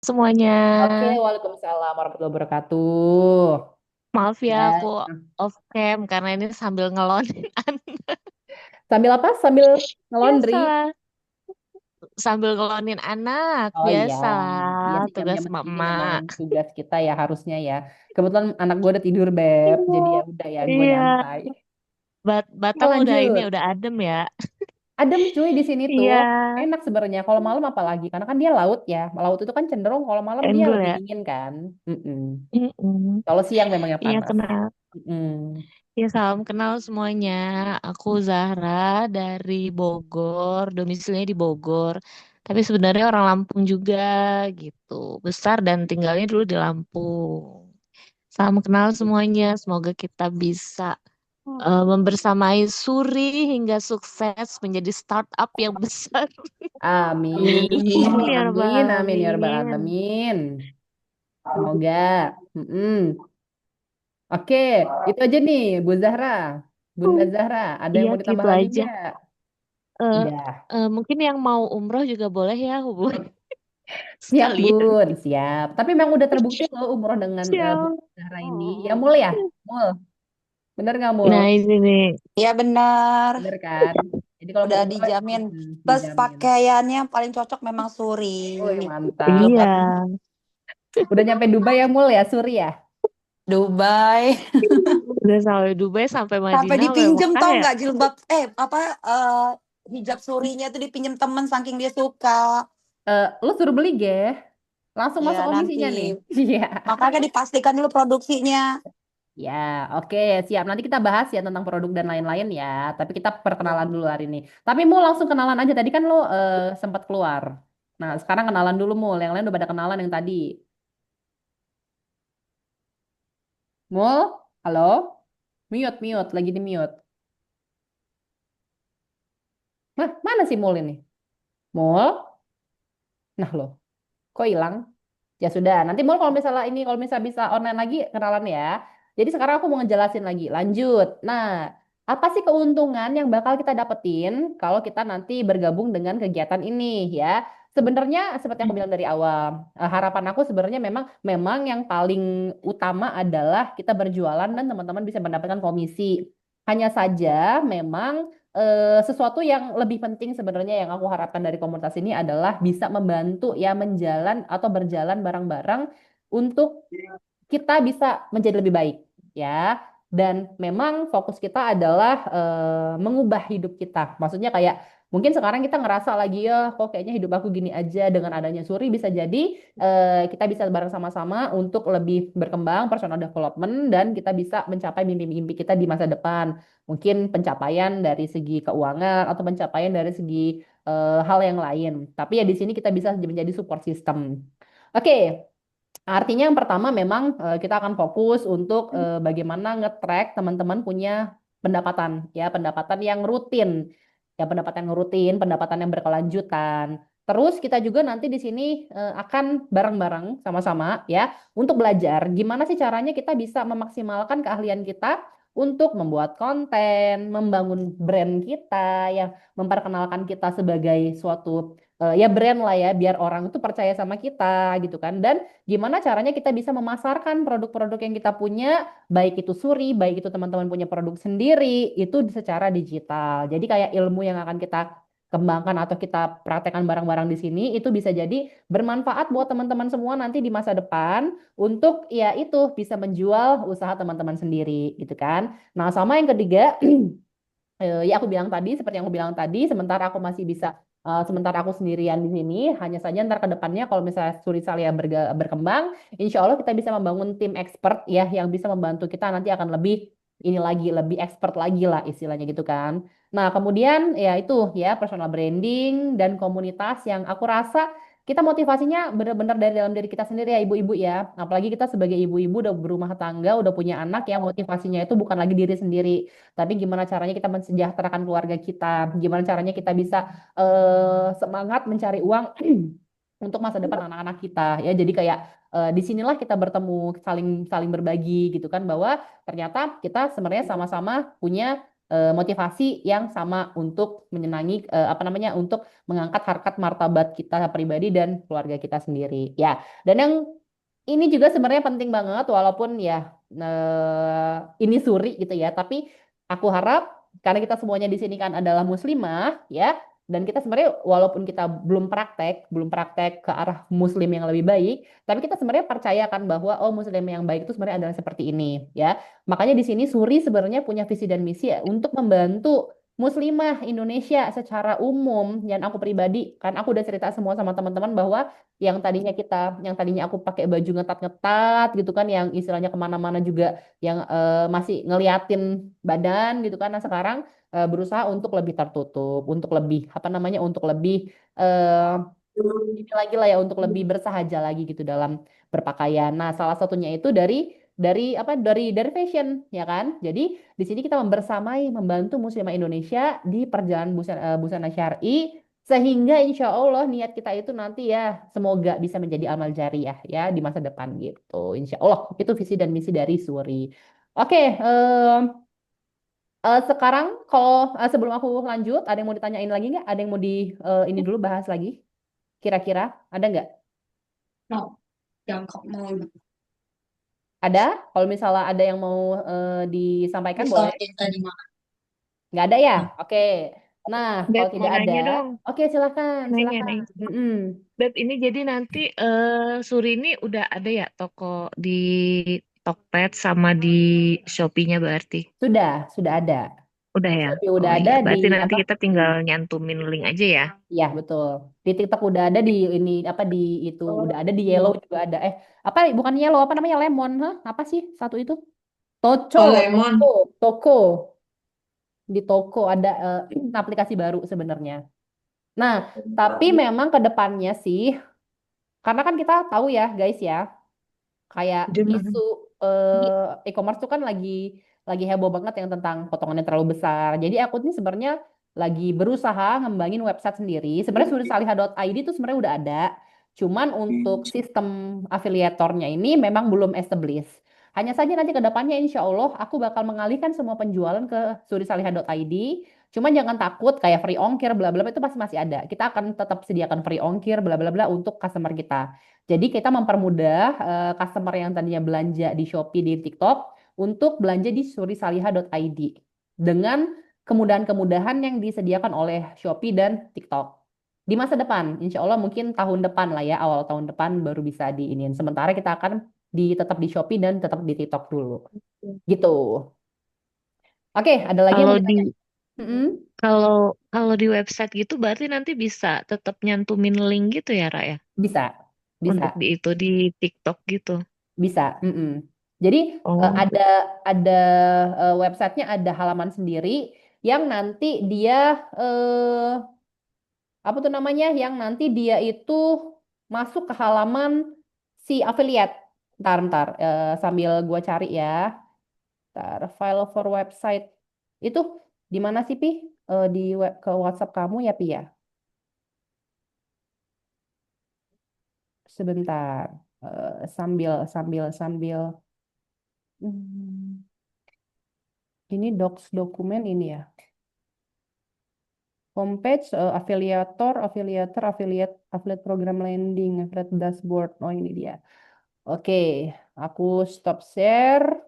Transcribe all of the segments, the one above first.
Semuanya. Oke, Waalaikumsalam warahmatullahi wabarakatuh. Maaf ya aku Ya, off cam karena ini sambil ngelonin sambil apa? Sambil ngelondri. biasalah. Sambil ngelonin anak, Oh iya, iya biasalah sih tugas jam-jam segini memang emak. tugas kita ya harusnya ya. Kebetulan anak gue udah tidur, Beb. Jadi ya udah ya, gue Iya, nyantai. Oke, Batam udah ini lanjut. udah adem ya. Adem cuy di sini tuh. Iya, Enak sebenarnya. Kalau malam apalagi, karena kan dia laut ya. Laut itu kan cenderung kalau malam dia endul lebih ya. dingin kan. Mm-mm. Mm-mm. Kalau siang memang yang Iya panas. kenal. Mm-mm. Ya salam kenal semuanya. Aku Zahra dari Bogor, domisilinya di Bogor. Tapi sebenarnya orang Lampung juga gitu. Besar dan tinggalnya dulu di Lampung. Salam kenal semuanya. Semoga kita bisa membersamai Suri hingga sukses menjadi startup yang besar. Amin. Amin Amin. ya rabbal Amin, amin ya rabbal alamin. alamin. Semoga. Mm-mm. Oke, itu aja nih, Bu Zahra. Bunda Zahra, ada yang Iya mau ditambah gitu lagi aja. nggak? Eh, Udah. mungkin yang mau umroh juga boleh ya hubungi Siap, sekalian. Bun. Siap. Tapi memang udah terbukti loh umroh dengan Bu Siap. Zahra ini. Ya, Mul ya? Mul. Bener nggak, Mul? Nah ini nih. Iya benar, Bener kan? Jadi kalau mau udah umroh, dijamin. Plus dijamin. pakaiannya yang paling cocok memang suri. Wih, mantap. Iya. Udah nyampe Dubai ya, Mul ya? Suri ya? Dubai. Udah sampai Dubai, sampai Sampai Madinah, sampai dipinjem Mekah tau ya. nggak jilbab hijab surinya itu dipinjem temen saking dia suka. Lo suruh beli, ge. Langsung Ya masuk nanti komisinya nih. Iya. makanya dipastikan dulu produksinya. Ya, oke, siap. Nanti kita bahas ya tentang produk dan lain-lain ya. Tapi kita perkenalan Ya. dulu hari ini. Tapi mau langsung kenalan aja. Tadi kan lo sempat keluar. Nah, sekarang kenalan dulu Mul. Yang lain udah pada kenalan yang tadi. Mul, halo? Mute, mute. Lagi di mute. Nah, mana sih Mul ini? Mul? Nah lo, kok hilang? Ya sudah, nanti mau kalau misalnya ini kalau misalnya bisa online lagi kenalan ya. Jadi sekarang aku mau ngejelasin lagi. Lanjut. Nah, apa sih keuntungan yang bakal kita dapetin kalau kita nanti bergabung dengan kegiatan ini ya? Sebenarnya seperti yang aku bilang dari awal, harapan aku sebenarnya memang memang yang paling utama adalah kita berjualan dan teman-teman bisa mendapatkan komisi. Hanya saja memang sesuatu yang lebih penting sebenarnya yang aku harapkan dari komunitas ini adalah bisa membantu ya menjalan atau berjalan bareng-bareng untuk kita bisa menjadi lebih baik ya. Dan memang fokus kita adalah mengubah hidup kita. Maksudnya kayak mungkin sekarang kita ngerasa lagi ya kok kayaknya hidup aku gini aja dengan adanya Suri bisa jadi kita bisa bareng sama-sama untuk lebih berkembang personal development dan kita bisa mencapai mimpi-mimpi kita di masa depan. Mungkin pencapaian dari segi keuangan atau pencapaian dari segi hal yang lain. Tapi ya di sini kita bisa menjadi support system. Oke, artinya yang pertama memang kita akan fokus untuk bagaimana nge-track teman-teman punya pendapatan ya, pendapatan yang rutin. Ya, pendapatan yang rutin, pendapatan yang berkelanjutan. Terus kita juga nanti di sini akan bareng-bareng sama-sama ya untuk belajar gimana sih caranya kita bisa memaksimalkan keahlian kita untuk membuat konten, membangun brand kita yang memperkenalkan kita sebagai suatu ya brand lah ya biar orang itu percaya sama kita gitu kan. Dan gimana caranya kita bisa memasarkan produk-produk yang kita punya, baik itu Suri, baik itu teman-teman punya produk sendiri, itu secara digital. Jadi kayak ilmu yang akan kita kembangkan atau kita praktekkan barang-barang di sini, itu bisa jadi bermanfaat buat teman-teman semua nanti di masa depan untuk ya itu bisa menjual usaha teman-teman sendiri gitu kan. Nah, sama yang ketiga, ya aku bilang tadi, seperti yang aku bilang tadi, sementara aku masih bisa, sementara aku sendirian di sini, hanya saja ntar ke depannya kalau misalnya Suri Salia berkembang, insya Allah kita bisa membangun tim expert ya, yang bisa membantu kita nanti akan lebih, ini lagi, lebih expert lagi lah istilahnya gitu kan. Nah kemudian ya itu ya personal branding dan komunitas yang aku rasa kita motivasinya benar-benar dari dalam diri kita sendiri ya ibu-ibu ya. Apalagi kita sebagai ibu-ibu udah berumah tangga, udah punya anak yang motivasinya itu bukan lagi diri sendiri tapi gimana caranya kita mensejahterakan keluarga kita, gimana caranya kita bisa semangat mencari uang untuk masa depan anak-anak kita ya. Jadi kayak disinilah kita bertemu, saling saling berbagi gitu kan bahwa ternyata kita sebenarnya sama-sama punya motivasi yang sama untuk menyenangi apa namanya untuk mengangkat harkat martabat kita pribadi dan keluarga kita sendiri. Ya, dan yang ini juga sebenarnya penting banget walaupun ya ini suri gitu ya, tapi aku harap karena kita semuanya di sini kan adalah muslimah ya, dan kita sebenarnya walaupun kita belum praktek ke arah muslim yang lebih baik, tapi kita sebenarnya percaya kan bahwa oh muslim yang baik itu sebenarnya adalah seperti ini ya. Makanya di sini Suri sebenarnya punya visi dan misi ya untuk membantu muslimah Indonesia secara umum, dan aku pribadi kan aku udah cerita semua sama teman-teman bahwa yang tadinya aku pakai baju ngetat-ngetat gitu kan, yang istilahnya kemana-mana juga yang masih ngeliatin badan gitu kan. Nah sekarang berusaha untuk lebih tertutup, untuk lebih apa namanya, untuk lebih eh, ini lagi lah ya, untuk lebih bersahaja lagi gitu dalam berpakaian. Nah, salah satunya itu dari fashion ya kan. Jadi di sini kita membersamai membantu muslimah Indonesia di perjalanan busana syar'i, sehingga insya Allah niat kita itu nanti ya semoga bisa menjadi amal jariah ya di masa depan gitu. Insya Allah itu visi dan misi dari Suri. Oke, sekarang kalau sebelum aku lanjut, ada yang mau ditanyain lagi nggak? Ada yang mau ini dulu bahas lagi? Kira-kira ada nggak? No, yang mau Ada? Kalau misalnya ada yang mau disampaikan boleh. bisa yang tadi mah. Nggak ada ya? Oke. Nah, Beb, kalau mau tidak ada, nanya dong. oke silakan, Nanya, silakan. nanya. Mm-mm. Beb, ini jadi nanti Suri ini udah ada ya toko di Tokped sama di Shopee-nya berarti? Sudah ada. Udah Di ya? Shopee udah Oh ada iya, di berarti nanti apa? kita Hmm. tinggal nyantumin link aja ya. Iya, betul. Di TikTok udah ada, di ini apa di itu udah ada, di Yellow Hmm. juga ada. Apa bukan Yellow, apa namanya, Lemon, hah? Apa sih satu itu? Toco, Oh, Toko, lemon. Toko. Di Toko ada aplikasi baru sebenarnya. Nah, tapi memang ke depannya sih, karena kan kita tahu ya, guys ya, kayak isu Mm-mm. e-commerce tuh kan lagi heboh banget yang tentang potongannya terlalu besar. Jadi aku ini sebenarnya lagi berusaha ngembangin website sendiri. Sebenarnya surisaliha.id itu sebenarnya udah ada. Cuman untuk sistem afiliatornya ini memang belum established. Hanya saja nanti ke depannya insya Allah aku bakal mengalihkan semua penjualan ke surisaliha.id. Cuman jangan takut kayak free ongkir bla bla bla, itu pasti masih ada. Kita akan tetap sediakan free ongkir bla bla bla untuk customer kita. Jadi kita mempermudah customer yang tadinya belanja di Shopee, di TikTok, untuk belanja di surisaliha.id dengan kemudahan-kemudahan yang disediakan oleh Shopee dan TikTok. Di masa depan, insya Allah mungkin tahun depan lah ya, awal tahun depan baru bisa diinin. Sementara kita akan tetap di Shopee dan tetap di TikTok dulu. Gitu. Oke, ada lagi yang Kalau mau di ditanya? Mm-mm. kalau kalau di website gitu berarti nanti bisa tetap nyantumin link gitu ya, Ra ya? Bisa, Untuk bisa. di itu di TikTok gitu. Bisa. Mm-mm. Jadi Oh, ada websitenya, ada halaman sendiri yang nanti dia apa tuh namanya, yang nanti dia itu masuk ke halaman si affiliate. Ntar sambil gua cari ya. Ntar file for website itu di mana sih Pi? Di ke WhatsApp kamu ya Pi ya. Sebentar. Sambil. Hmm, ini docs dokumen ini ya. Homepage, affiliate program landing, affiliate dashboard. Oh ini dia. Oke, aku stop share.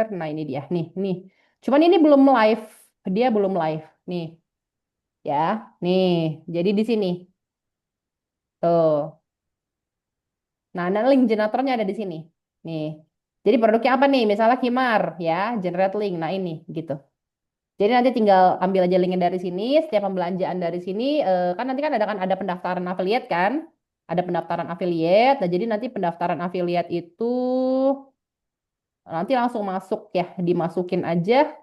Nah ini dia, nih. Cuman ini belum live, dia belum live. Nih, ya, nih. Jadi di sini, tuh. Nah, link generatornya ada di sini. Nih. Jadi produknya apa nih? Misalnya Kimar, ya, generate link. Nah ini, gitu. Jadi nanti tinggal ambil aja linknya dari sini, setiap pembelanjaan dari sini, kan nanti kan ada pendaftaran affiliate kan, ada pendaftaran affiliate. Nah jadi nanti pendaftaran affiliate itu nanti langsung masuk ya, dimasukin aja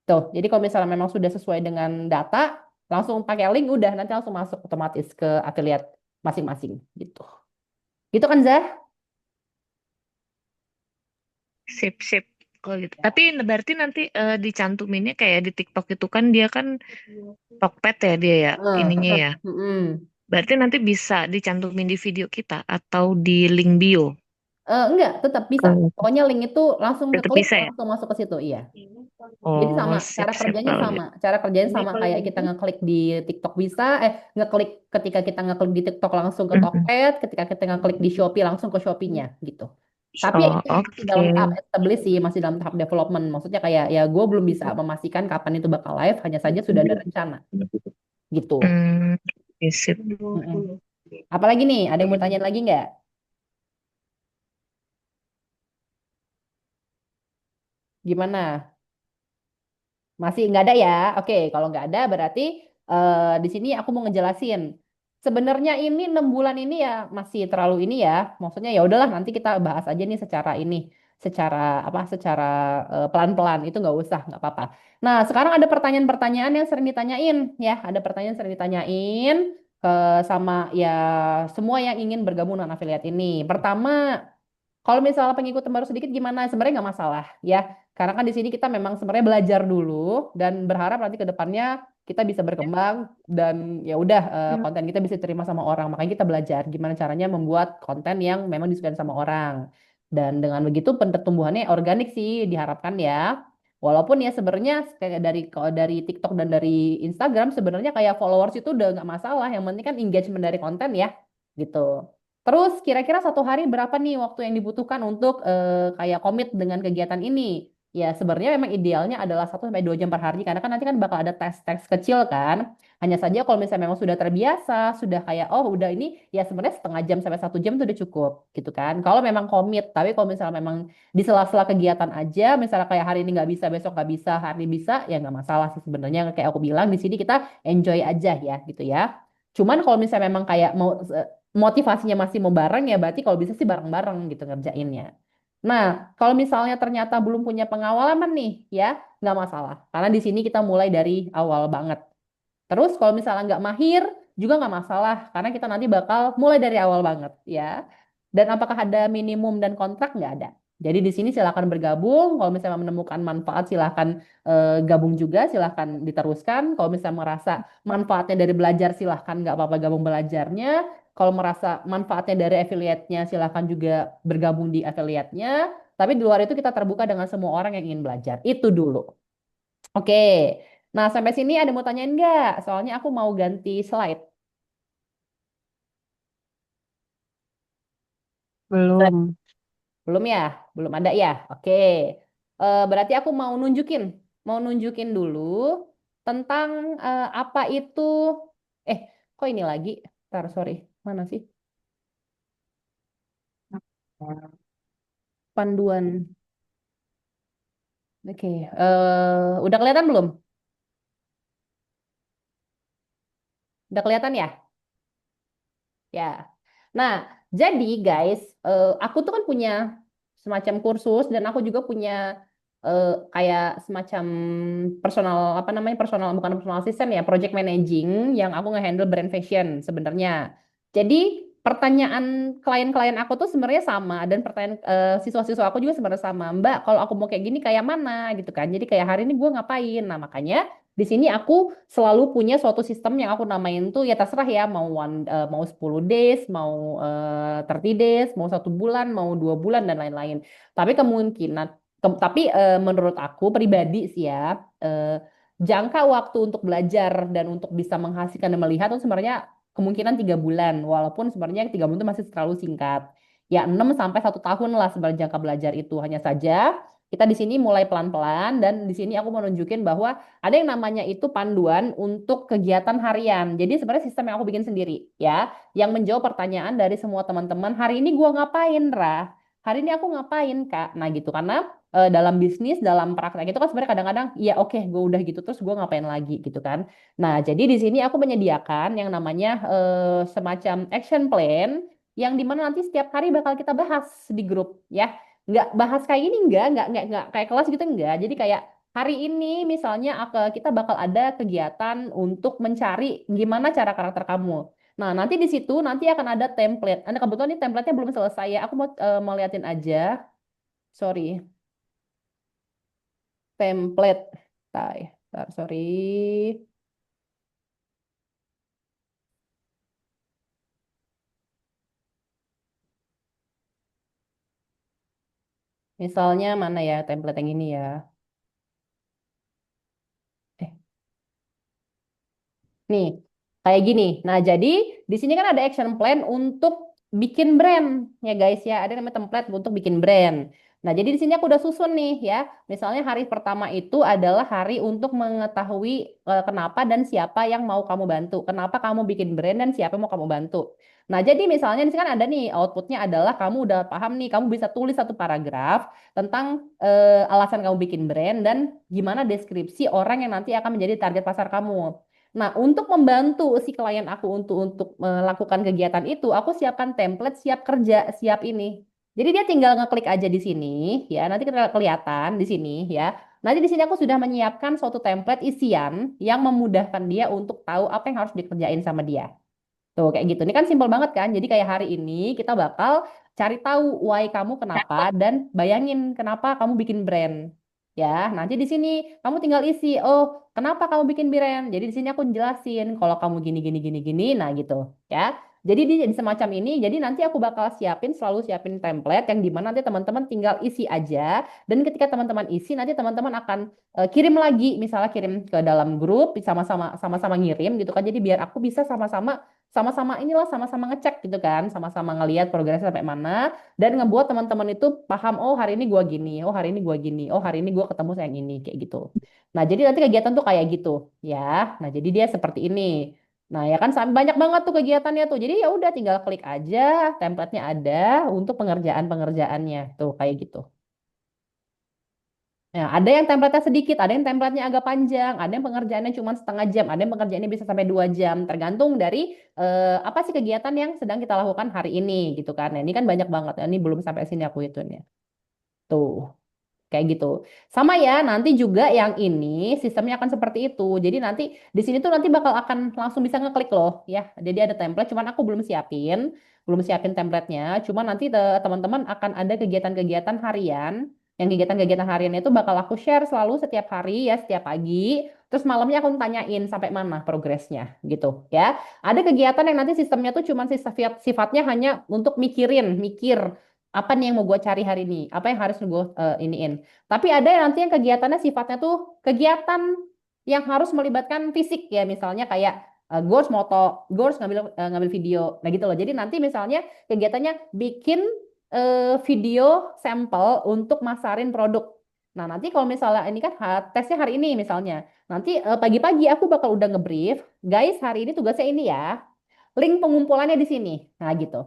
tuh. Jadi kalau misalnya memang sudah sesuai dengan data, langsung pakai link, udah nanti langsung masuk otomatis ke affiliate masing-masing gitu. Gitu kan Zah? sip sip. Kalau gitu. Tapi berarti nanti dicantuminnya kayak di TikTok itu kan dia kan Tokped ya dia ya ininya ya. Mm-mm. Berarti nanti bisa dicantumin di video kita atau di link bio. Enggak, tetap bisa. Oh, Pokoknya link itu langsung tetap ngeklik, bisa ya? langsung masuk ke situ, iya. Jadi Oh, sama, cara sip-sip kerjanya kalau sama. gitu. Cara kerjanya sama kayak kita ngeklik di TikTok bisa, ngeklik ketika kita ngeklik di TikTok langsung ke Mhm. Tokped, ketika kita ngeklik di Shopee langsung ke Shopee-nya gitu. Tapi Oh, itu masih dalam tahap oke. establish sih, masih dalam tahap development. Maksudnya kayak ya gue belum bisa memastikan kapan itu bakal live, hanya saja sudah ada rencana gitu. Hmm, oke, sip. Mm-mm. Apalagi nih, ada yang mau tanya lagi nggak? Gimana? Masih nggak ada ya? Oke, kalau nggak ada berarti di sini aku mau ngejelasin. Sebenarnya ini 6 bulan ini ya masih terlalu ini ya. Maksudnya ya udahlah nanti kita bahas aja nih secara ini, secara apa? Secara pelan-pelan itu nggak usah, nggak apa-apa. Nah, sekarang ada pertanyaan-pertanyaan yang sering ditanyain ya. Ada pertanyaan yang sering ditanyain sama ya semua yang ingin bergabung dengan afiliat ini. Pertama, kalau misalnya pengikut baru sedikit gimana? Sebenarnya nggak masalah ya. Karena kan di sini kita memang sebenarnya belajar dulu dan berharap nanti ke depannya kita bisa berkembang dan ya udah konten kita bisa terima sama orang. Makanya kita belajar gimana caranya membuat konten yang memang disukai sama orang. Dan dengan begitu pertumbuhannya organik sih diharapkan ya. Walaupun ya sebenarnya kayak dari TikTok dan dari Instagram sebenarnya kayak followers itu udah nggak masalah. Yang penting kan engagement dari konten ya gitu. Terus kira-kira satu hari berapa nih waktu yang dibutuhkan untuk kayak komit dengan kegiatan ini? Ya sebenarnya memang idealnya adalah 1 sampai 2 jam per hari karena kan nanti kan bakal ada tes-tes kecil kan. Hanya saja kalau misalnya memang sudah terbiasa, sudah kayak oh udah ini ya sebenarnya setengah jam sampai 1 jam itu udah cukup gitu kan. Kalau memang komit, tapi kalau misalnya memang di sela-sela kegiatan aja, misalnya kayak hari ini nggak bisa, besok nggak bisa, hari ini bisa, ya nggak masalah sih sebenarnya. Kayak aku bilang di sini kita enjoy aja ya gitu ya. Cuman kalau misalnya memang kayak mau motivasinya masih mau bareng ya berarti kalau bisa sih bareng-bareng gitu ngerjainnya. Nah, kalau misalnya ternyata belum punya pengalaman nih ya nggak masalah karena di sini kita mulai dari awal banget. Terus kalau misalnya nggak mahir juga nggak masalah karena kita nanti bakal mulai dari awal banget ya. Dan apakah ada minimum dan kontrak? Nggak ada. Jadi di sini silakan bergabung. Kalau misalnya menemukan manfaat silakan gabung juga, silakan diteruskan. Kalau misalnya merasa manfaatnya dari belajar silahkan nggak apa-apa gabung belajarnya. Kalau merasa manfaatnya dari affiliate-nya silahkan juga bergabung di affiliate-nya. Tapi di luar itu kita terbuka dengan semua orang yang ingin belajar. Itu dulu. Oke. Nah, sampai sini ada mau tanyain nggak? Soalnya aku mau ganti slide. Belum. Belum ya? Belum ada ya? Oke. Berarti aku mau nunjukin dulu tentang apa itu. Kok ini lagi? Ntar, sorry. Mana sih? Panduan. Oke. Udah kelihatan belum? Udah kelihatan ya? Ya. Nah, jadi guys, aku tuh kan punya semacam kursus dan aku juga punya kayak semacam personal apa namanya personal bukan personal assistant ya, project managing yang aku ngehandle brand fashion sebenarnya. Jadi pertanyaan klien-klien aku tuh sebenarnya sama dan pertanyaan siswa-siswa aku juga sebenarnya sama. Mbak, kalau aku mau kayak gini kayak mana gitu kan. Jadi kayak hari ini gue ngapain? Nah, makanya di sini aku selalu punya suatu sistem yang aku namain tuh ya terserah ya mau 10 days, mau 30 days, mau 1 bulan, mau 2 bulan dan lain-lain. Tapi kemungkinan tapi menurut aku pribadi sih ya jangka waktu untuk belajar dan untuk bisa menghasilkan dan melihat itu sebenarnya kemungkinan 3 bulan walaupun sebenarnya 3 bulan itu masih terlalu singkat. Ya 6 sampai 1 tahun lah sebenarnya jangka belajar itu hanya saja kita di sini mulai pelan-pelan dan di sini aku mau nunjukin bahwa ada yang namanya itu panduan untuk kegiatan harian. Jadi sebenarnya sistem yang aku bikin sendiri ya, yang menjawab pertanyaan dari semua teman-teman. Hari ini gua ngapain, Rah? Hari ini aku ngapain, Kak? Nah gitu karena dalam bisnis, dalam praktek itu kan sebenarnya kadang-kadang ya oke, gue udah gitu terus gue ngapain lagi gitu kan. Nah, jadi di sini aku menyediakan yang namanya semacam action plan yang dimana nanti setiap hari bakal kita bahas di grup ya. Nggak bahas kayak ini nggak kayak kelas gitu enggak. Jadi kayak hari ini misalnya kita bakal ada kegiatan untuk mencari gimana cara karakter kamu. Nah, nanti di situ nanti akan ada template. Anda kebetulan ini template-nya belum selesai ya. Aku mau liatin aja. Sorry, template. Sorry. Misalnya mana ya template yang ini ya. Eh, Nih, kayak gini. Nah, jadi di sini kan ada action plan untuk bikin brand ya guys ya. Ada namanya template untuk bikin brand. Nah, jadi di sini aku udah susun nih ya. Misalnya hari pertama itu adalah hari untuk mengetahui kenapa dan siapa yang mau kamu bantu. Kenapa kamu bikin brand dan siapa yang mau kamu bantu. Nah, jadi misalnya di sini kan ada nih outputnya adalah kamu udah paham nih, kamu bisa tulis satu paragraf tentang alasan kamu bikin brand dan gimana deskripsi orang yang nanti akan menjadi target pasar kamu. Nah, untuk membantu si klien aku untuk melakukan kegiatan itu, aku siapkan template, siap kerja, siap ini. Jadi dia tinggal ngeklik aja di sini, ya. Nanti kelihatan di sini, ya. Nanti di sini aku sudah menyiapkan suatu template isian yang memudahkan dia untuk tahu apa yang harus dikerjain sama dia. Tuh, kayak gitu. Ini kan simpel banget kan? Jadi kayak hari ini kita bakal cari tahu why kamu kenapa dan bayangin kenapa kamu bikin brand. Ya, nanti di sini kamu tinggal isi, oh, kenapa kamu bikin brand? Jadi di sini aku jelasin kalau kamu gini gini gini gini, nah gitu, ya. Jadi di semacam ini, jadi nanti aku bakal selalu siapin template yang dimana nanti teman-teman tinggal isi aja. Dan ketika teman-teman isi, nanti teman-teman akan kirim lagi, misalnya kirim ke dalam grup, sama-sama ngirim gitu kan. Jadi biar aku bisa sama-sama inilah sama-sama ngecek gitu kan, sama-sama ngelihat progresnya sampai mana dan ngebuat teman-teman itu paham, oh hari ini gua gini, oh hari ini gua gini, oh hari ini gua ketemu sama yang ini kayak gitu. Nah, jadi nanti kegiatan tuh kayak gitu ya. Nah, jadi dia seperti ini. Nah, ya kan banyak banget tuh kegiatannya tuh. Jadi ya udah tinggal klik aja, template-nya ada untuk pengerjaan-pengerjaannya tuh kayak gitu. Nah, ada yang template-nya sedikit, ada yang template-nya agak panjang, ada yang pengerjaannya cuma setengah jam, ada yang pengerjaannya bisa sampai 2 jam, tergantung dari apa sih kegiatan yang sedang kita lakukan hari ini gitu kan. Nah, ini kan banyak banget. Ini belum sampai sini aku hitungnya. Tuh, kayak gitu. Sama ya, nanti juga yang ini sistemnya akan seperti itu. Jadi nanti di sini tuh nanti bakal akan langsung bisa ngeklik loh, ya. Jadi ada template, cuman aku belum siapin template-nya. Cuman nanti teman-teman akan ada kegiatan-kegiatan harian. Yang kegiatan-kegiatan harian itu bakal aku share selalu setiap hari ya, setiap pagi. Terus malamnya aku tanyain sampai mana progresnya gitu ya. Ada kegiatan yang nanti sistemnya tuh cuman sifatnya hanya untuk mikir apa nih yang mau gue cari hari ini, apa yang harus gue iniin. Tapi ada yang nanti yang kegiatannya sifatnya tuh kegiatan yang harus melibatkan fisik ya, misalnya kayak gue harus moto, gue harus ngambil video, nah gitu loh. Jadi nanti misalnya kegiatannya bikin video sampel untuk masarin produk. Nah nanti kalau misalnya ini kan tesnya hari ini misalnya, nanti pagi-pagi aku bakal udah ngebrief, guys hari ini tugasnya ini ya, link pengumpulannya di sini, nah gitu.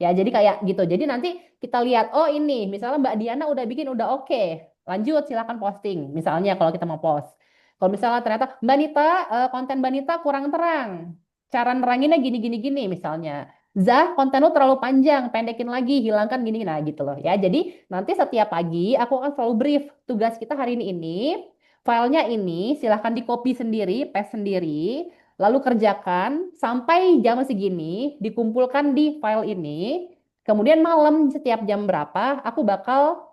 Ya, jadi kayak gitu. Jadi nanti kita lihat, oh ini, misalnya Mbak Diana udah bikin, udah oke. Lanjut, silakan posting. Misalnya kalau kita mau post. Kalau misalnya ternyata, Mbak Nita, konten Mbak Nita kurang terang. Cara neranginnya gini, gini, gini misalnya. Zah, konten lu terlalu panjang, pendekin lagi, hilangkan gini, nah gitu loh ya. Jadi nanti setiap pagi aku akan selalu brief tugas kita hari ini, filenya ini silahkan di copy sendiri, paste sendiri, lalu kerjakan sampai jam segini, dikumpulkan di file ini. Kemudian malam setiap jam berapa, aku bakal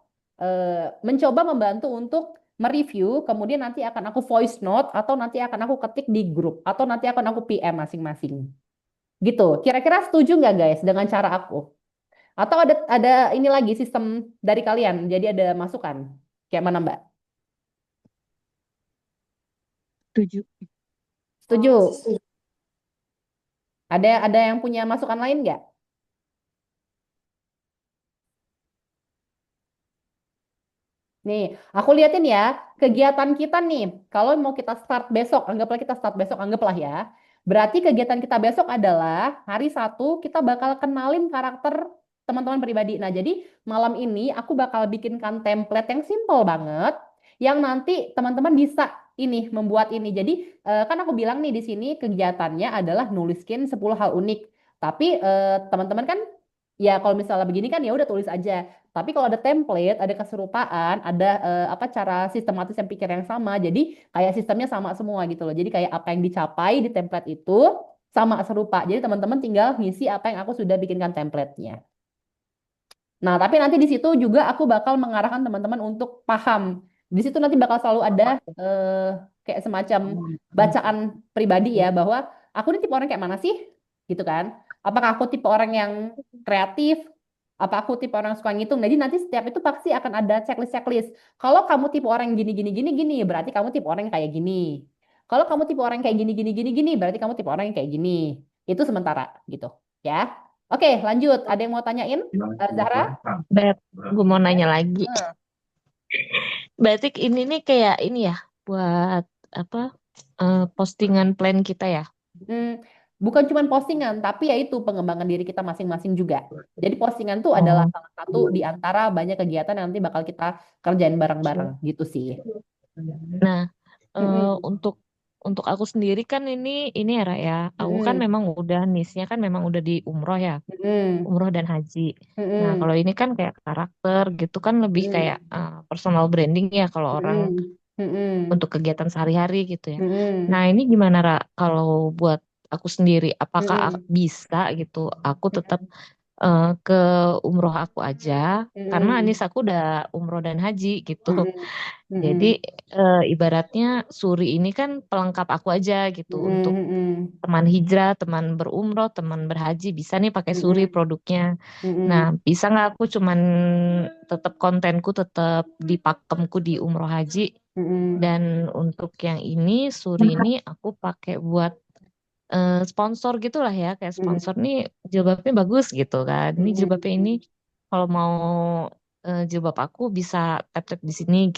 mencoba membantu untuk mereview, kemudian nanti akan aku voice note atau nanti akan aku ketik di grup atau nanti akan aku PM masing-masing. Gitu. Kira-kira setuju nggak guys dengan cara aku? Atau ada ini lagi sistem dari kalian, jadi ada masukan. Kayak mana Mbak? Setuju. Setuju? Ada yang punya masukan lain nggak? Nih, aku liatin ya, kegiatan kita nih, kalau mau kita start besok, anggaplah kita start besok, anggaplah ya. Berarti kegiatan kita besok adalah hari satu kita bakal kenalin karakter teman-teman pribadi. Nah, jadi malam ini aku bakal bikinkan template yang simple banget, yang nanti teman-teman bisa ini membuat ini. Jadi kan aku bilang nih di sini kegiatannya adalah nuliskin 10 hal unik. Tapi teman-teman kan ya kalau misalnya begini kan ya udah tulis aja. Tapi kalau ada template, ada keserupaan, ada apa cara sistematis yang pikir yang sama, jadi kayak sistemnya sama semua gitu loh. Jadi kayak apa yang dicapai di template itu sama serupa. Jadi teman-teman tinggal ngisi apa yang aku sudah bikinkan template-nya. Nah, tapi nanti di situ juga aku bakal mengarahkan teman-teman untuk paham. Di situ nanti bakal selalu ada eh, kayak semacam bacaan pribadi ya bahwa aku ini tipe orang kayak mana sih? Gitu kan. Apakah aku tipe orang yang kreatif? Apa aku tipe orang suka ngitung? Jadi nanti setiap itu pasti akan ada checklist-checklist. Kalau kamu tipe orang yang gini, gini, gini, gini, berarti kamu tipe orang yang kayak gini. Kalau kamu tipe orang yang kayak gini, gini, gini, gini, berarti kamu tipe orang yang kayak gini. Itu sementara gitu, ya. Oke, lanjut. Ada yang mau tanyain, Zahra? Beb, gue mau nanya lagi. Hmm. Berarti ini nih kayak ini ya, buat apa postingan plan kita ya? Hmm, bukan cuma postingan, tapi ya itu pengembangan diri kita masing-masing juga. Jadi postingan tuh adalah Oh. salah satu di antara banyak kegiatan yang nanti bakal kita kerjain bareng-bareng gitu sih. Nah, Mm-mm. untuk aku sendiri kan ini ya Ra, ya. Aku kan Mm-mm. memang udah niche-nya kan memang udah di umroh ya, Mm-mm. umroh dan haji. Nah, Mm-mm. kalau ini kan kayak karakter gitu kan lebih kayak Mm-mm. personal branding ya kalau orang Mm-mm. Mm-mm. untuk kegiatan sehari-hari gitu ya. Nah, Mm-mm. ini gimana Ra? Kalau buat aku sendiri, apakah Mm-mm. bisa gitu? Aku tetap ke umroh aku aja, karena Mm-mm. Anis aku udah umroh dan haji gitu. Mm-mm. Jadi Mm-mm. ibaratnya Suri ini kan pelengkap aku aja gitu untuk Mm-mm. teman hijrah, teman berumroh, teman berhaji bisa nih pakai Suri Mm-mm. produknya. Nah, Mm-mm. bisa nggak aku cuman tetap kontenku tetap di pakemku di umroh haji Mm-mm. dan untuk yang ini Suri ini aku pakai buat sponsor gitulah ya kayak sponsor nih jilbabnya bagus gitu kan. Ini jilbabnya ini Mm-mm. kalau mau jilbab aku bisa tap-tap di sini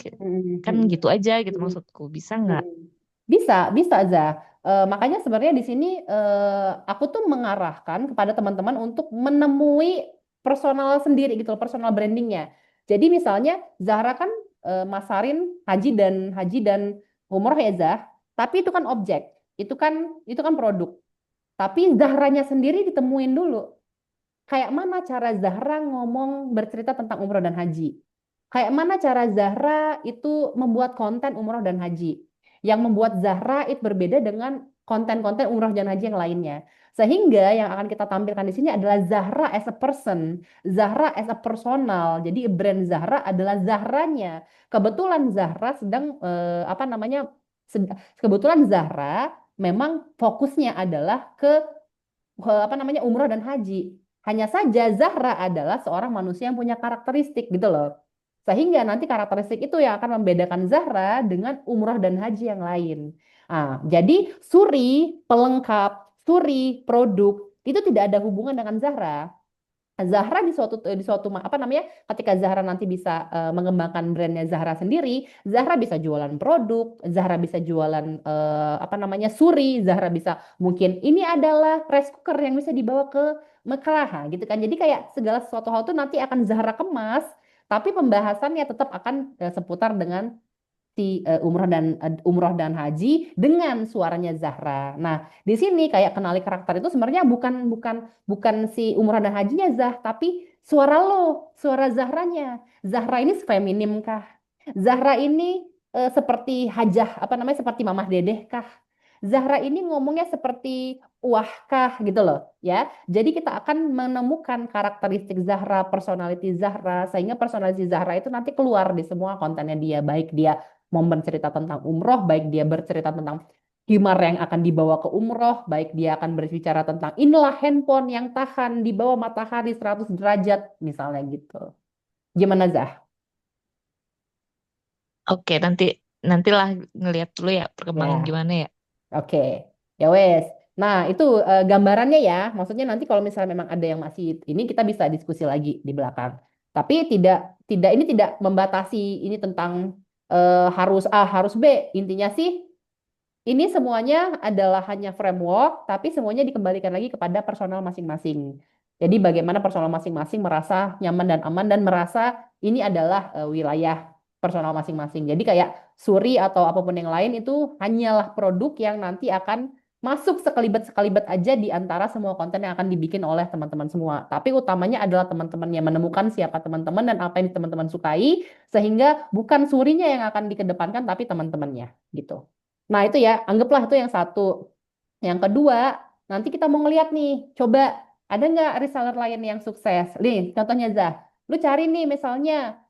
kan Mm-mm. gitu aja gitu Mm-mm. maksudku bisa nggak? Mm-mm. Bisa, bisa Za. Makanya sebenarnya di sini aku tuh mengarahkan kepada teman-teman untuk menemui personal sendiri gitu, loh, personal brandingnya. Jadi misalnya Zahra kan masarin haji dan umroh ya Zah, tapi itu kan objek, itu kan produk. Tapi Zahranya sendiri ditemuin dulu. Kayak mana cara Zahra ngomong bercerita tentang umroh dan haji? Kayak mana cara Zahra itu membuat konten umroh dan haji? Yang membuat Zahra itu berbeda dengan konten-konten umroh dan haji yang lainnya. Sehingga yang akan kita tampilkan di sini adalah Zahra as a person, Zahra as a personal. Jadi brand Zahra adalah Zahranya. Kebetulan Zahra sedang apa namanya? Kebetulan Zahra memang fokusnya adalah ke apa namanya umroh dan haji. Hanya saja Zahra adalah seorang manusia yang punya karakteristik gitu loh. Sehingga nanti karakteristik itu yang akan membedakan Zahra dengan umroh dan haji yang lain. Jadi Suri pelengkap, Suri produk itu tidak ada hubungan dengan Zahra. Zahra di suatu apa namanya ketika Zahra nanti bisa mengembangkan brandnya Zahra sendiri, Zahra bisa jualan produk, Zahra bisa jualan apa namanya Suri, Zahra bisa mungkin ini adalah rice cooker yang bisa dibawa ke Mekah gitu kan. Jadi kayak segala sesuatu hal itu nanti akan Zahra kemas, tapi pembahasannya tetap akan seputar dengan si umroh dan haji dengan suaranya Zahra. Nah, di sini kayak kenali karakter itu sebenarnya bukan bukan bukan si umroh dan hajinya Zah, tapi suara lo, suara Zahranya. Zahra ini feminim kah? Zahra ini seperti hajah apa namanya seperti mamah dedeh kah? Zahra ini ngomongnya seperti wah kah gitu loh ya. Jadi kita akan menemukan karakteristik Zahra, personality Zahra sehingga personality Zahra itu nanti keluar di semua kontennya dia baik dia mau bercerita tentang umroh, baik dia bercerita tentang himar yang akan dibawa ke umroh, baik dia akan berbicara tentang inilah handphone yang tahan di bawah matahari 100 derajat, misalnya gitu. Gimana Zah? Oke, nantilah ngelihat dulu ya perkembangan Ya, gimana ya. oke. Ya wes. Nah, itu gambarannya ya. Maksudnya nanti kalau misalnya memang ada yang masih ini kita bisa diskusi lagi di belakang. Tapi tidak tidak ini tidak membatasi ini tentang harus A, harus B. Intinya sih ini semuanya adalah hanya framework, tapi semuanya dikembalikan lagi kepada personal masing-masing. Jadi bagaimana personal masing-masing merasa nyaman dan aman dan merasa ini adalah wilayah personal masing-masing. Jadi kayak Suri atau apapun yang lain itu hanyalah produk yang nanti akan masuk sekelibat-sekelibat aja di antara semua konten yang akan dibikin oleh teman-teman semua. Tapi utamanya adalah teman-teman yang menemukan siapa teman-teman dan apa yang teman-teman sukai, sehingga bukan Surinya yang akan dikedepankan, tapi teman-temannya gitu. Nah, itu ya, anggaplah itu yang satu. Yang kedua, nanti kita mau ngeliat nih, coba ada nggak reseller lain yang sukses? Nih, contohnya Zah, lu cari nih misalnya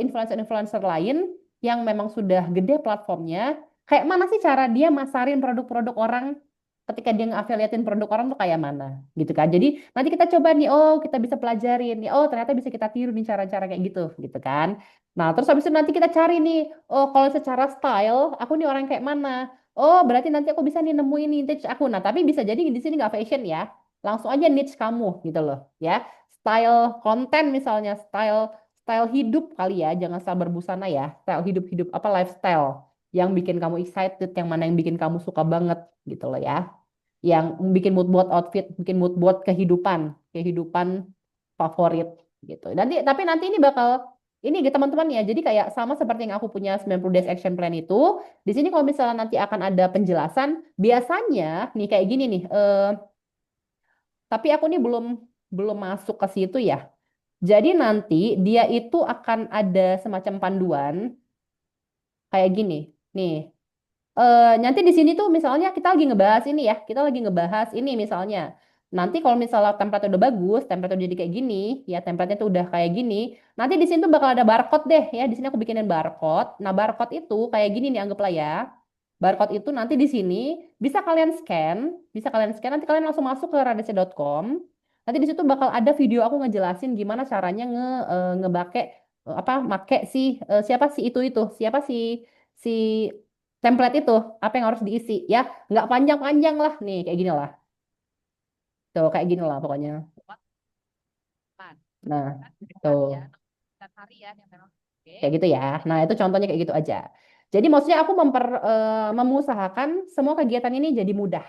influencer-influencer lain yang memang sudah gede platformnya, kayak mana sih cara dia masarin produk-produk orang? ketika dia nge-affiliatein produk orang tuh kayak mana gitu kan. Jadi nanti kita coba nih, oh kita bisa pelajarin nih, oh ternyata bisa kita tiru nih cara-cara kayak gitu kan. Nah, terus habis itu nanti kita cari nih, oh kalau secara style, aku nih orang kayak mana? Oh, berarti nanti aku bisa nih nemuin nih niche aku. Nah, tapi bisa jadi di sini nggak fashion ya. Langsung aja niche kamu gitu loh, ya. Style konten misalnya, style style hidup kali ya, jangan style berbusana ya. Style hidup-hidup apa lifestyle yang bikin kamu excited, yang mana yang bikin kamu suka banget gitu loh ya. Yang bikin mood board outfit, bikin mood board kehidupan, kehidupan favorit gitu. Nanti tapi nanti ini bakal ini gitu teman-teman ya. Jadi kayak sama seperti yang aku punya 90 days action plan itu, di sini kalau misalnya nanti akan ada penjelasan, biasanya nih kayak gini nih, tapi aku nih belum belum masuk ke situ ya. Jadi nanti dia itu akan ada semacam panduan kayak gini. Nih, nanti di sini tuh misalnya kita lagi ngebahas ini ya, kita lagi ngebahas ini misalnya. Nanti kalau misalnya template udah bagus, template udah jadi kayak gini, ya template-nya tuh udah kayak gini. Nanti di sini tuh bakal ada barcode deh ya. Di sini aku bikinin barcode. Nah, barcode itu kayak gini nih anggaplah ya. Barcode itu nanti di sini bisa kalian scan, bisa kalian scan nanti kalian langsung masuk ke radece.com. Nanti di situ bakal ada video aku ngejelasin gimana caranya ngebake apa make si siapa sih itu siapa sih si template itu apa yang harus diisi ya nggak panjang-panjang lah nih kayak gini lah tuh kayak gini lah pokoknya nah tuh kayak gitu ya nah itu contohnya kayak gitu aja jadi maksudnya aku mengusahakan semua kegiatan ini jadi mudah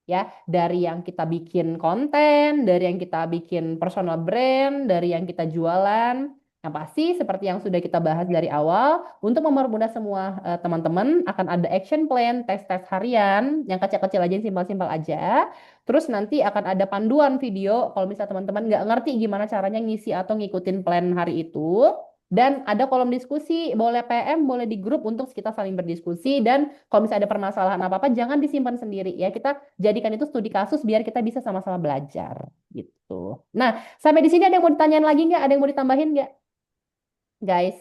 ya dari yang kita bikin konten, dari yang kita bikin personal brand, dari yang kita jualan. Yang pasti seperti yang sudah kita bahas dari awal, untuk mempermudah semua teman-teman akan ada action plan, tes-tes harian yang kecil-kecil aja, yang simpel-simpel aja. Terus nanti akan ada panduan video kalau misalnya teman-teman nggak ngerti gimana caranya ngisi atau ngikutin plan hari itu. Dan ada kolom diskusi, boleh PM, boleh di grup untuk kita saling berdiskusi. Dan kalau misalnya ada permasalahan apa-apa, jangan disimpan sendiri ya. Kita jadikan itu studi kasus biar kita bisa sama-sama belajar gitu. Nah, sampai di sini ada yang mau ditanyain lagi nggak? Ada yang mau ditambahin nggak, guys?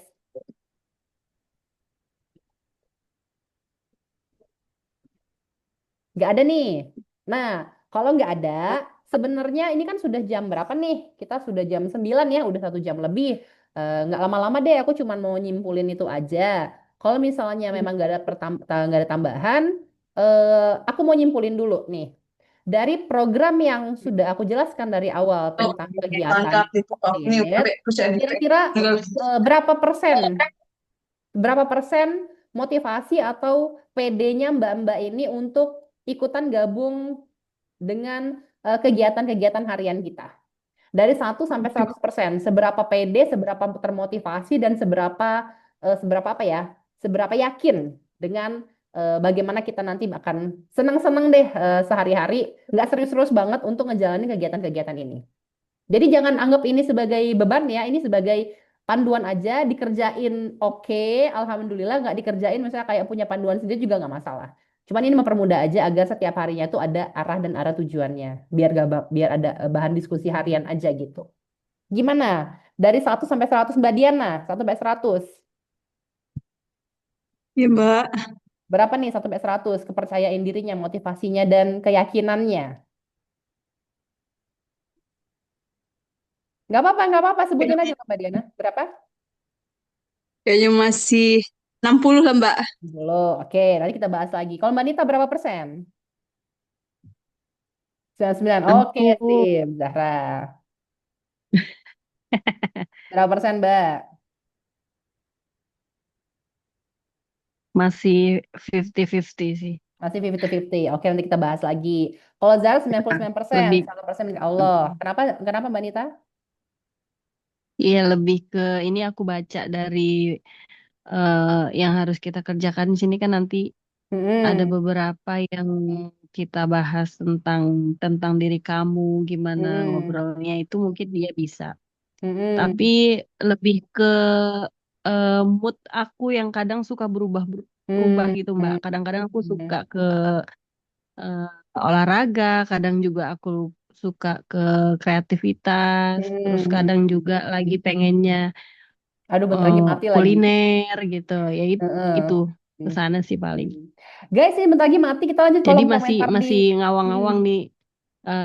Nggak ada nih. Nah, kalau nggak ada, sebenarnya ini kan sudah jam berapa nih? Kita sudah jam 9 ya, udah 1 jam lebih. Nggak lama-lama deh, aku cuma mau nyimpulin itu aja. Kalau misalnya memang nggak ada tambahan, aku mau nyimpulin dulu nih. Dari program yang sudah aku jelaskan dari awal tentang kegiatan Tangkap itu nih, Net, kira-kira berapa persen motivasi atau PD-nya Mbak-Mbak ini untuk ikutan gabung dengan kegiatan-kegiatan harian kita? Dari 1 sampai 100%, seberapa PD, seberapa termotivasi, dan seberapa apa ya, seberapa yakin dengan bagaimana kita nanti akan senang-senang deh sehari-hari, nggak serius-serius banget untuk ngejalanin kegiatan-kegiatan ini. Jadi jangan anggap ini sebagai beban ya, ini sebagai panduan aja, dikerjain oke, alhamdulillah, nggak dikerjain misalnya kayak punya panduan sendiri juga nggak masalah. Cuman ini mempermudah aja agar setiap harinya tuh ada arah dan arah tujuannya, biar ada bahan diskusi harian aja gitu. Gimana? Dari 1 sampai 100 Mbak Diana, 1 sampai 100. Ya Mbak, Berapa nih 1 sampai 100 kepercayaan dirinya, motivasinya dan keyakinannya? Nggak apa-apa, sebutin aja Mbak Diana. Berapa? kayaknya masih 60 lah Mbak. Belum. Oke, nanti kita bahas lagi. Kalau Mbak Nita berapa persen? 99. Oke, 60 sip. Zahra. Berapa persen, Mbak? Masih 50-50 sih. Masih 50-50. Oke, nanti kita bahas lagi. Kalau Zahra 99%, Lebih 1% milik Allah. Kenapa Mbak Nita? Iya, lebih ke ini aku baca dari yang harus kita kerjakan di sini kan nanti ada Hmm. beberapa yang kita bahas tentang tentang diri kamu, gimana Hmm. ngobrolnya itu mungkin dia bisa. Tapi Hmm. lebih ke mood aku yang kadang suka berubah Hmm. gitu, Mbak. Hmm. Kadang-kadang aku suka Hmm. ke eh, olahraga, kadang juga aku suka ke kreativitas, terus Hmm. kadang juga lagi pengennya Aduh, baterainya mati lagi. kuliner gitu. Ya itu. Heeh. ke sana sih paling. Guys, ini bentar lagi mati. Kita lanjut Jadi kolom masih komentar di. masih ngawang-ngawang nih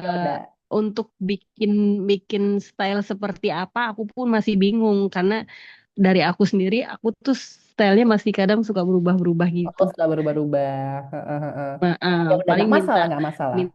Ya udah. untuk bikin bikin style seperti apa aku pun masih bingung karena dari aku sendiri aku tuh stylenya masih kadang suka berubah-berubah gitu. Aku sudah berubah-ubah. Heeh, heeh. Nah, Ya udah, paling nggak masalah, minta nggak masalah. minta